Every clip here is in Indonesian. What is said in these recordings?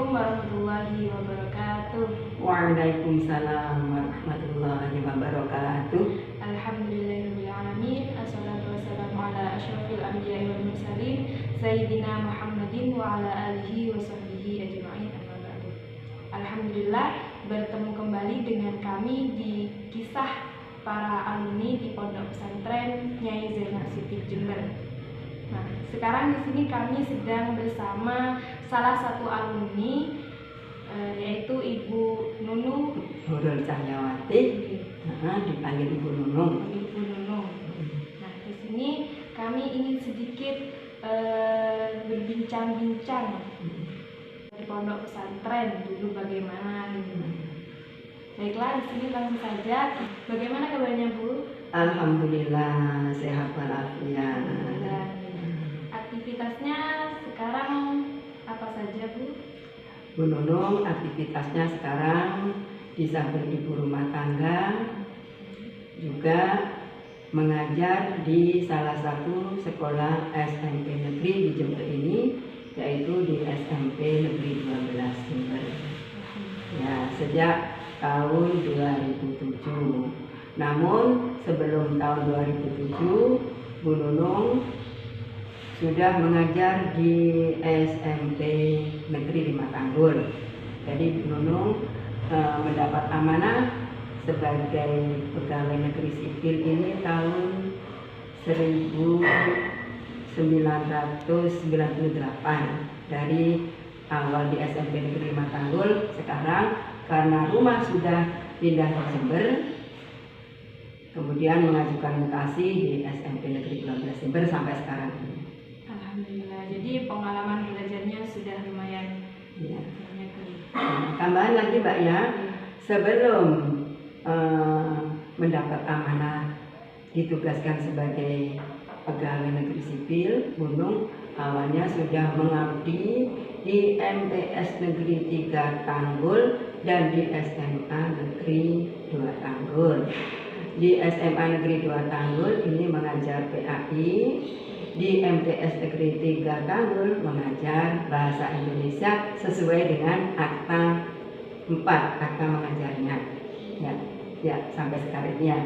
Assalamualaikum warahmatullahi wabarakatuh. Waalaikumsalam warahmatullahi wabarakatuh. Alhamdulillahirabbil alamin. Assalatu wassalamu ala asyrofil anbiya'i wal mursalin sayyidina Muhammadin wa ala alihi wa sahbihi ajma'in. Amma ba'du. Alhamdulillah bertemu kembali dengan kami di kisah para alumni di Pondok Pesantren Nyai Zainab Siti Jember. Nah, sekarang di sini kami sedang bersama salah satu alumni yaitu Ibu Nunung Nurul Cahyawati, dipanggil Ibu Nunung. Ibu Nunung. Nah, di sini kami ingin sedikit berbincang-bincang dari pondok pesantren dulu bagaimana gitu. Baiklah, di sini langsung saja. Bagaimana kabarnya, Bu? Alhamdulillah sehat walafiat. Aktivitasnya sekarang apa saja, Bu? Bu Nunung aktivitasnya sekarang di samping ibu rumah tangga juga mengajar di salah satu sekolah SMP negeri di Jember ini, yaitu di SMP Negeri 12 Jember. Ya, sejak tahun 2007. Namun sebelum tahun 2007, Bu Nunung sudah mengajar di SMP Negeri 5 Tanggul. Jadi Bu Nunung mendapat amanah sebagai pegawai negeri sipil ini tahun 1998 dari awal di SMP Negeri 5 Tanggul. Sekarang karena rumah sudah pindah ke Jember, kemudian mengajukan mutasi di SMP Negeri 12 Jember sampai sekarang ini. Alhamdulillah, jadi pengalaman belajarnya sudah lumayan Ya. banyak nih. Tambahan lagi Mbak ya, sebelum mendapat amanah ditugaskan sebagai pegawai negeri sipil, Bu Nunung awalnya sudah mengabdi di MTS Negeri 3 Tanggul dan di SMA Negeri 2 Tanggul. Di SMA Negeri 2 Tanggul ini mengajar PAI, di MTS Negeri 3 Tanggul mengajar bahasa Indonesia sesuai dengan akta 4, akta mengajarnya. Ya, sampai sekarang ini ya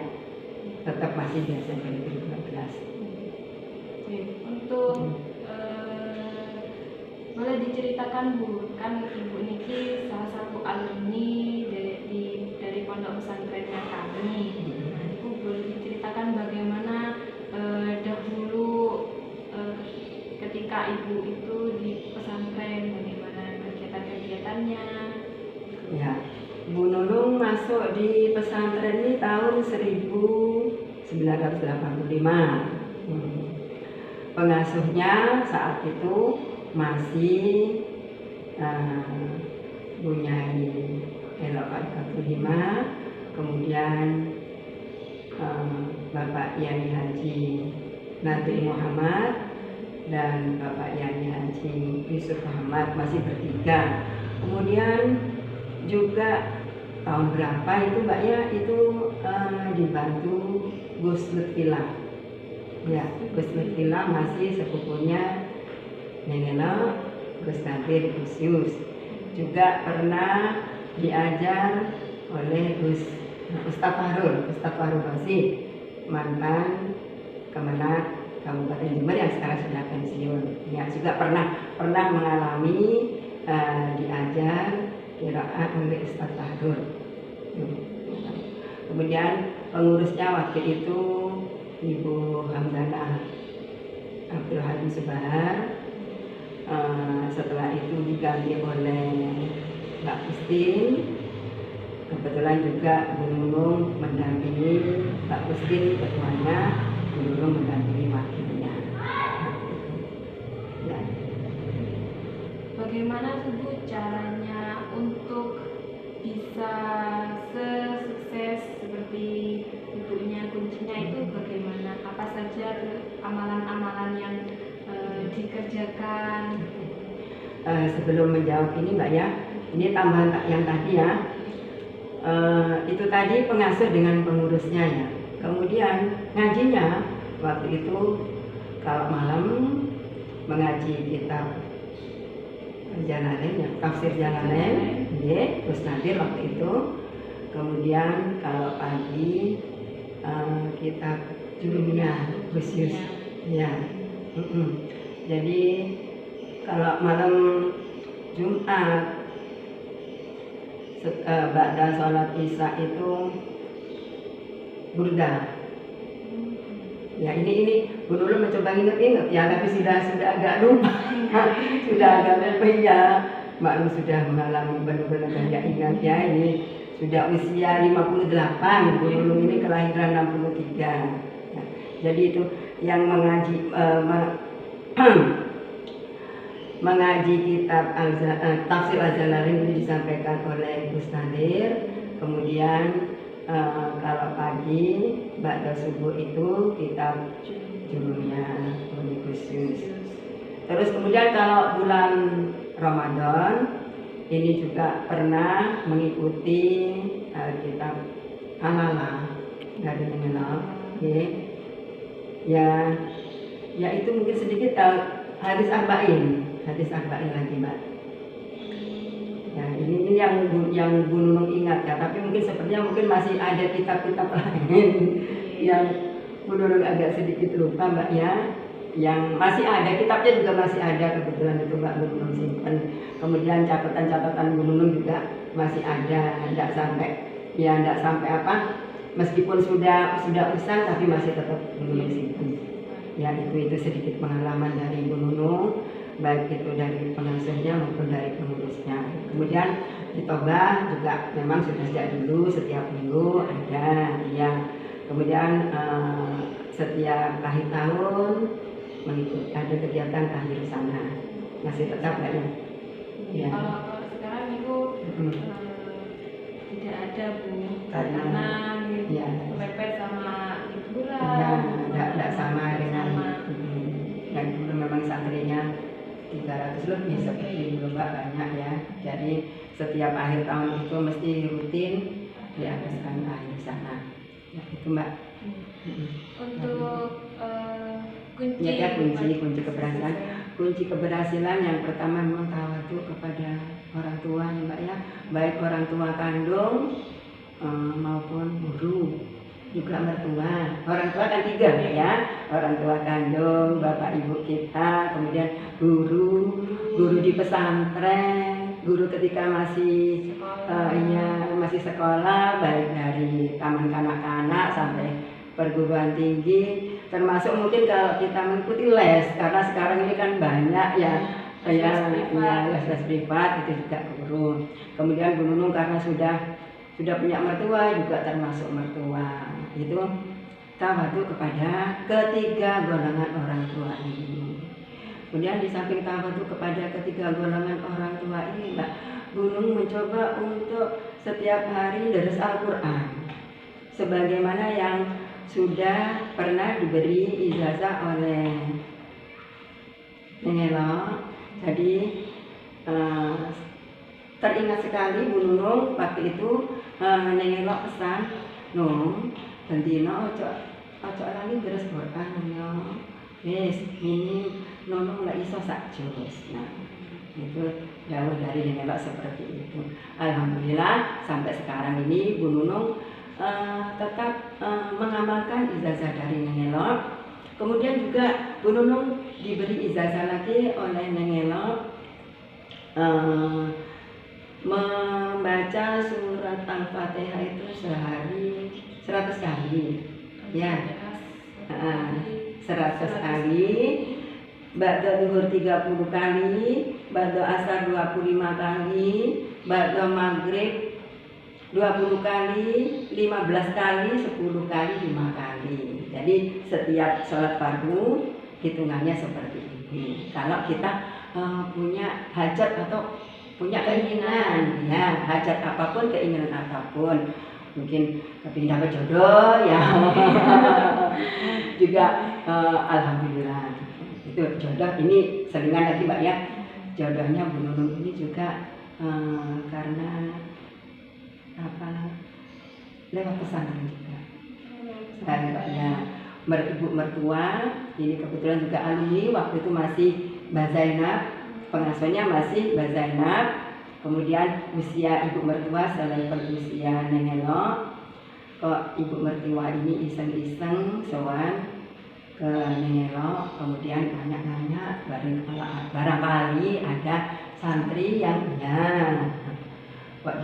tetap masih di SMP Negeri 12. Oke, untuk boleh diceritakan, Bu, kan Ibu Niki salah satu alumni dari pondok pesantrennya kami. Nah, Ibu boleh diceritakan bagaimana dahulu ketika Ibu itu di pesantren, bagaimana kegiatan-kegiatannya? Ya, Bu Nunung masuk di pesantren ini tahun 1985. Pengasuhnya saat itu masih Bunyai Elok Al-Fatihah, kemudian Bapak Yai Haji Nabi Muhammad dan Bapak Yai Haji Yusuf Muhammad, masih bertiga. Kemudian juga tahun berapa itu Mbak ya, itu dibantu Gus Lutfillah. Ya, Gus Lutfillah masih sepupunya Nenela, Gus Nadir, Gus Yus. Juga pernah diajar oleh Ustaz Fahrul Rasid, mantan Kemenak Kabupaten Jember yang sekarang sudah pensiun. Ya, juga pernah mengalami diajar qiraat oleh Ustaz Fahrul. Kemudian pengurusnya waktu itu Ibu Hamdanah Abdul Halim Subahar. Setelah itu diganti oleh Mbak Christine. Kebetulan juga Bu Nunung mendampingi Mbak Christine ketuanya, Bu Nunung mendampingi wakilnya. Ya. Bagaimana Bu caranya untuk bisa sukses seperti ibunya? Kuncinya itu bagaimana? Apa saja amalan-amalan yang dikerjakan? Sebelum menjawab ini Mbak ya, ini tambahan yang tadi ya. Itu tadi pengasuh dengan pengurusnya ya. Kemudian ngajinya waktu itu kalau malam mengaji kitab Jalalain ya, tafsir Jalalain, Gus Nadir waktu itu. Kemudian kalau pagi kitab Jurumiyah Gus Yus, ya. Jadi kalau malam Jumat ba'da sholat Isya itu burda. Ya ini Bu Nurul mencoba inget-inget ya, tapi sudah agak lupa. Sudah agak lupa ya. Mbak Nur sudah mengalami benar-benar banyak ingat ya. Ini sudah usia 58, Bu Nurul ini kelahiran 63. Ya, jadi itu yang mengaji mengaji kitab tafsir Al-Jalalain ini disampaikan oleh Gus Nadir. Kemudian kalau pagi ba'da subuh itu kitab Jurumiyah oleh Gus Yus. Terus kemudian kalau bulan Ramadan ini juga pernah mengikuti kitab Al-Lala dari Mengenal. Ya itu mungkin sedikit hadis arba'in lagi Mbak. Ya ini yang Bu Nunung ingat ya, tapi mungkin sepertinya masih ada kitab-kitab lain yang Bu Nunung agak sedikit lupa Mbak ya. Yang masih ada, kitabnya juga masih ada, kebetulan itu Mbak Bu Nunung simpen. Kemudian catatan-catatan Bu Nunung juga masih ada, tidak sampai apa, meskipun sudah usang tapi masih tetap Bu Nunung simpen. Ya itu sedikit pengalaman dari Bu Nunung, baik itu dari pengasuhnya maupun dari pengurusnya. Kemudian di Toba juga memang sudah sejak dulu setiap minggu ada ya. Kemudian setiap akhir tahun mengikuti ada kegiatan akhir sana, masih tetap ya. Ya. Kalau sekarang itu tidak ada Bu, karena ya. kepepet sama liburan. Ya, tidak sama dengan yang dulu memang santrinya 300 lebih seperti dulu Mbak, banyak ya. Jadi setiap akhir tahun itu mesti rutin diadakan akhir sana. Ya, itu Mbak. Untuk kunci keberhasilan. Kunci keberhasilan yang pertama memang tawadhu kepada orang tua ya Mbak ya. Baik orang tua kandung maupun guru, juga mertua. Orang tua kan 3 ya, orang tua kandung, bapak ibu kita, kemudian guru di pesantren, guru ketika masih masih sekolah, baik dari taman kanak-kanak sampai perguruan tinggi, termasuk mungkin kalau kita mengikuti les, karena sekarang ini kan banyak ya les privat itu juga guru. Kemudian Bu Nunung karena sudah punya mertua, juga termasuk mertua. Itu tawadhu kepada ketiga golongan orang tua ini. Kemudian di samping tawadhu kepada ketiga golongan orang tua ini, Mbak Bu Nunung mencoba untuk setiap hari deres Al-Quran, sebagaimana yang sudah pernah diberi ijazah oleh Nengelo. Jadi teringat sekali Bu Nunung waktu itu Nengelo pesan, "Nung, bendino ojo lali deres Quran yo. Wis ini Nunung lak iso sak juz." Nah, itu jauh dari Nengelo seperti itu. Alhamdulillah sampai sekarang ini Bu Nunung tetap mengamalkan ijazah dari Nengelo. Kemudian juga Bu Nunung diberi ijazah lagi oleh Nengelo membaca surat Al-Fatihah itu sehari 100 kali ya, 100 kali, ba'da zuhur 30 kali, ba'da asar 25 kali, ba'da maghrib 20 kali, 15 kali, 10 kali, 5 kali. Jadi setiap sholat fardu hitungannya seperti ini. Kalau kita punya hajat atau punya keinginan, ya hajat apapun, keinginan apapun, mungkin kepingin dapat jodoh, ya juga alhamdulillah itu jodoh. Ini selingan lagi Mbak ya, jodohnya Bu Nunung ini juga karena lewat pesantren juga. Dan Mbaknya ibu mertua ini kebetulan juga alumni waktu itu masih Mbak Zainab pengasuhnya masih Mbak Zainab. Kemudian usia ibu mertua selevel usia Neng Elo. Kok ibu mertua ini iseng-iseng sowan ke Neng Elo, kemudian nanya-nanya, barangkali ada santri yang kok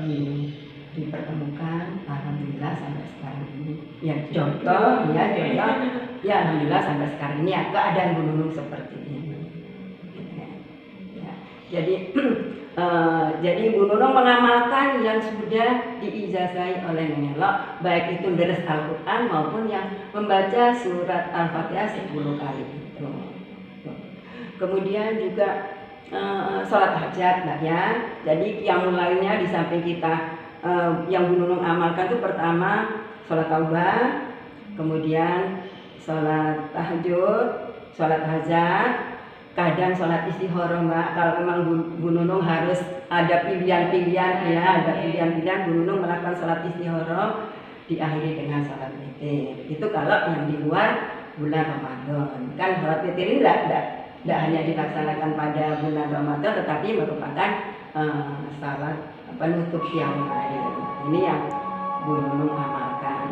dipertemukan. Alhamdulillah sampai sekarang ini ya jodoh, ya alhamdulillah sampai sekarang ini ya keadaan Bu Nunung seperti ini. Jadi jadi Bu Nunung mengamalkan yang sudah diijazahi oleh Neng Elo, baik itu deres Al-Quran maupun yang membaca surat Al-Fatihah 10 kali itu. Kemudian juga sholat hajat, Mbak ya. Jadi yang mulainya di samping kita yang Bu Nunung amalkan itu pertama sholat taubah, kemudian sholat tahajud, sholat hajat. Kadang sholat istikharah, Mbak. Kalau memang Bu Nunung harus ada pilihan-pilihan ya, ada pilihan-pilihan, Bu Nunung melakukan sholat istikharah diakhiri dengan sholat witir. Itu kalau yang di luar bulan Ramadan. Kan sholat witir ini tidak hanya dilaksanakan pada bulan Ramadan, tetapi merupakan sholat penutup yang lain. Ini yang Bu Nunung amalkan.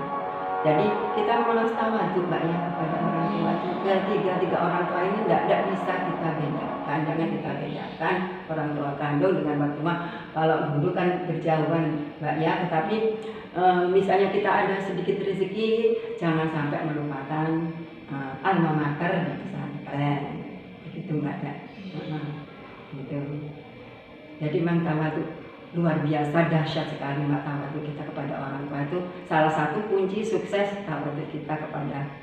Jadi kita harus tawadhu, Mbak ya, kepada orang tua juga. Tiga orang tua ini tidak bisa kita bedakan, jangan kita bedakan orang tua kandung dengan orang tua. Kalau dulu kan berjauhan, Mbak ya, tetapi misalnya kita ada sedikit rezeki, jangan sampai melupakan alma mater di pesantren, begitu Mbak ya. Gitu. Jadi memang tawadhu luar biasa, dahsyat sekali Mbak, tawadhu kita kepada orang tua itu salah satu kunci sukses tawadhu kita kepada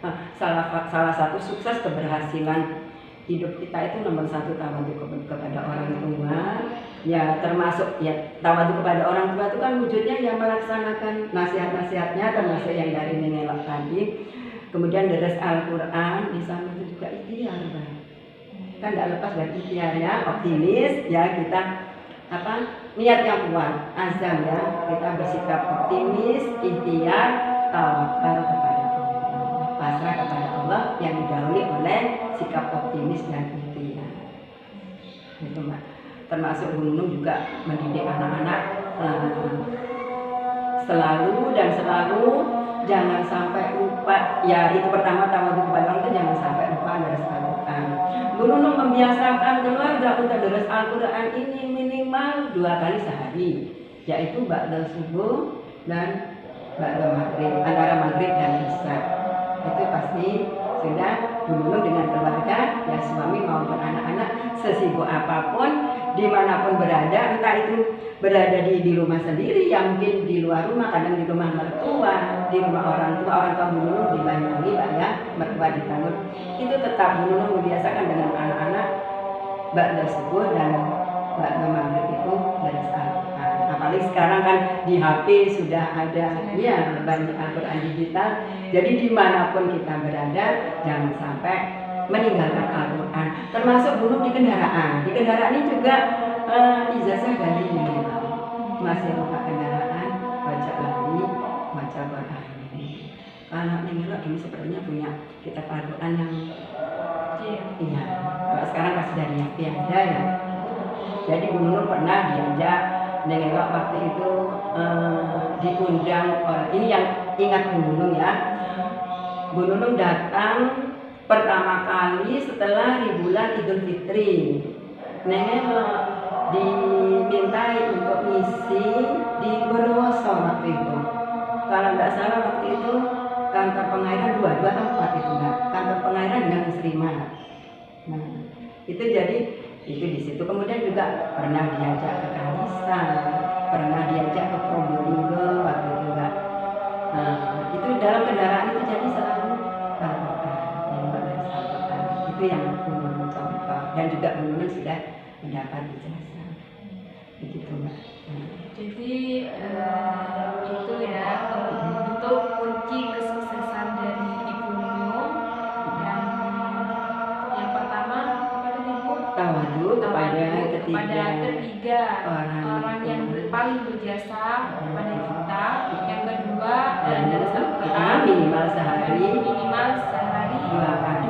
salah satu sukses keberhasilan hidup kita itu nomor satu tawadhu kepada orang tua. Ya termasuk ya tawadhu kepada orang tua itu kan wujudnya yang melaksanakan nasihat-nasihatnya, termasuk yang dari Neng Elo tadi. Kemudian deres Al-Quran di sana itu juga ikhtiar, Mbak. Kan tidak lepas dari ikhtiar ya, optimis ya kita niat yang kuat, azam ya, kita bersikap optimis, ikhtiar, tawakal kepada Allah, pasrah kepada Allah yang didahului oleh sikap optimis dan ikhtiar. Itu Mbak. Termasuk Bu Nunung juga mendidik anak-anak selalu jangan sampai lupa. Ya itu pertama tawadhu kepada Allah itu jangan sampai lupa dari Al-Quran. Bu Nunung membiasakan keluarga untuk deres Al-Quran ini minimal 2 kali sehari, yaitu ba'da subuh dan ba'da maghrib, antara maghrib dan isya. Itu pasti sudah Bu Nunung dengan keluarga, ya suami maupun anak-anak, sesibuk apapun, dimanapun berada, entah itu berada di rumah sendiri, yang mungkin di luar rumah, kadang di rumah mertua, di rumah orang tua Bu Nunung di Banyuwangi, Mbak ya, mertua di Tangut. Itu tetap Bu Nunung membiasakan dengan anak-anak ba'da subuh dan ba'da maghrib itu deres Al-Quran. Apalagi sekarang kan di HP sudah ada ya banyak Al-Quran digital. Jadi dimanapun kita berada, jangan sampai meninggalkan Al-Quran. Termasuk Bu Nunung di kendaraan. Di kendaraan ini juga ijazah dari masih lupa kendaraan, baca lagi, baca Quran ini. Kalau Neng Elo ini sepertinya punya kitab Al-Quran yang iya. Kalau sekarang masih dari yang ada ya. Jadi Bu Nunung pernah diajak Neng Elo waktu itu diundang oleh, ini yang ingat Bu Nunung ya. Bu Nunung datang pertama kali setelah bulan Idul Fitri. Neng Elo dimintai untuk ngisi di Bondowoso waktu itu. Kalau tidak salah waktu itu kantor pengairan dua tempat itu Mbak. Kantor pengairan dengan Muslimat. Nah, itu jadi itu di situ. Kemudian juga pernah diajak ke Kalisa, pernah diajak ke Probolinggo waktu itu Mbak. Nah, itu dalam kendaraan itu jadi selalu Al-Quran. Itu yang Bu Nunung contoh, dan juga Bu Nunung sudah mendapat ijazah. Begitu Mbak. Jadi itu ya untuk kunci kesuksesan dari Ibu Nunung. Yang pertama apa tadi Bu? Tawadhu kepada ketiga orang yang paling berjasa kepada kita. Yang kedua deres Al-Quran minimal sehari 2 kali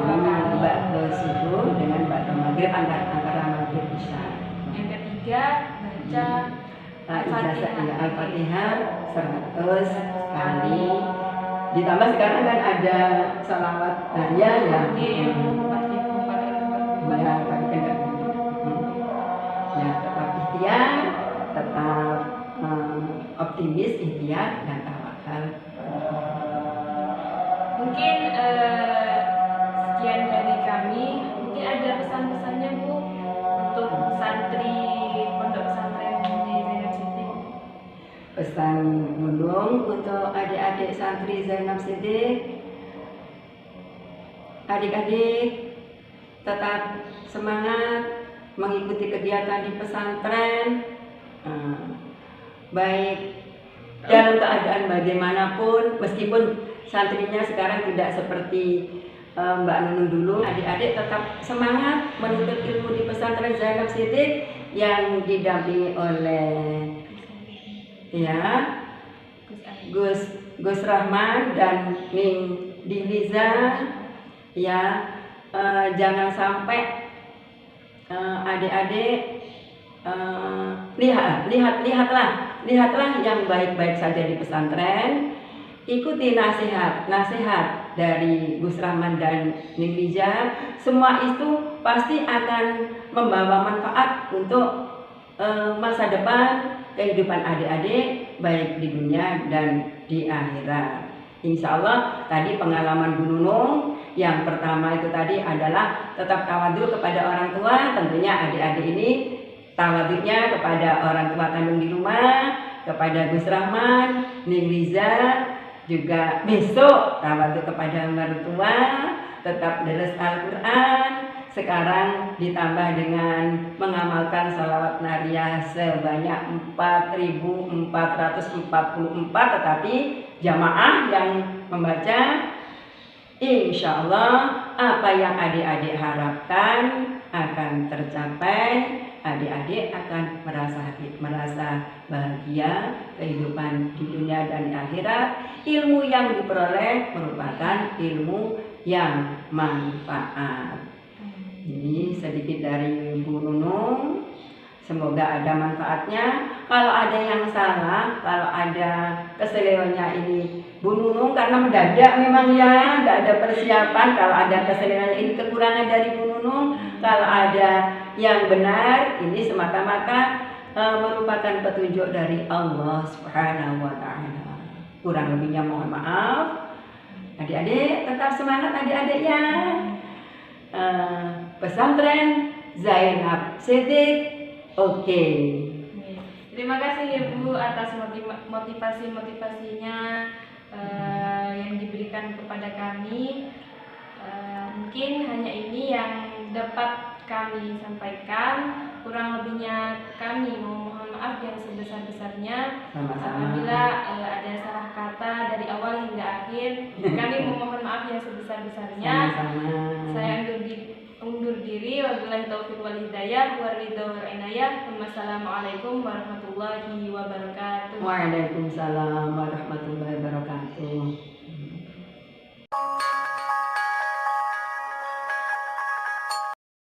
ba'da subuh dengan ba'da maghrib, antara maghrib isya. membaca ijazah Al-Fatihah 100 kali. Ditambah sekarang kan ada salawat hariah ya. Mungkin 4.000 Ya, tapi kan nggak gitu. Ya, tetap ikhtiar, tetap optimis, ikhtiar dan tawakal. Mungkin sekian dari kami. Mungkin ada pesan-pesannya Bu untuk santri Pondok Pesantren Zainab Siddiq. Pesan gunung untuk adik-adik santri Zainab Siddiq, adik-adik tetap semangat mengikuti kegiatan di pesantren, baik dalam keadaan bagaimanapun, meskipun santrinya sekarang tidak seperti Mbak Nunung dulu. Adik-adik tetap semangat menuntut ilmu di pesantren Zainab Siddiq yang didampingi oleh Gus Rahman dan Ning Diliza. Ya, jangan sampai adik-adik lihatlah yang baik-baik saja di pesantren. Ikuti nasihat dari Gus Rahman dan Ning Diliza. Semua itu pasti akan membawa manfaat untuk masa depan kehidupan adik-adik baik di dunia dan di akhirat. Insya Allah tadi pengalaman Bu Nunung yang pertama itu tadi adalah tetap tawadhu kepada orang tua. Tentunya adik-adik ini tawadhunya kepada orang tua kandung di rumah, kepada Gus Rahman, Ning Liza, juga besok tawadhu kepada mertua, tetap deres Al-Quran. Sekarang ditambah dengan mengamalkan salawat nariyah sebanyak 4.444, tetapi jamaah yang membaca, insya Allah apa yang adik-adik harapkan akan tercapai. Adik-adik akan merasa bahagia kehidupan di dunia dan di akhirat. Ilmu yang diperoleh merupakan ilmu yang manfaat. Ini sedikit dari Bu Nunung. Semoga ada manfaatnya. Kalau ada yang salah, kalau ada keseleonya ini Bu Nunung karena mendadak memang ya, tidak ada persiapan. Kalau ada keseleonya ini kekurangan dari Bu Nunung. Kalau ada yang benar, ini semata-mata merupakan petunjuk dari Allah Subhanahu wa Ta'ala. Kurang lebihnya mohon maaf. Adik-adik tetap semangat adik-adik ya. Pesantren Zainab Siddiq. Oke. Terima kasih Ibu atas motivasi-motivasinya yang diberikan kepada kami. Mungkin hanya ini yang dapat kami sampaikan. Kurang lebihnya kami mohon maaf yang sebesar-besarnya. Apabila ada salah kata dari awal hingga akhir, kami memohon maaf yang sebesar-besarnya. Saya undur diri. Wabillahi taufiq wal hidayah, waridho wal inayah. Wassalamualaikum warahmatullahi wabarakatuh. Waalaikumsalam warahmatullahi wabarakatuh.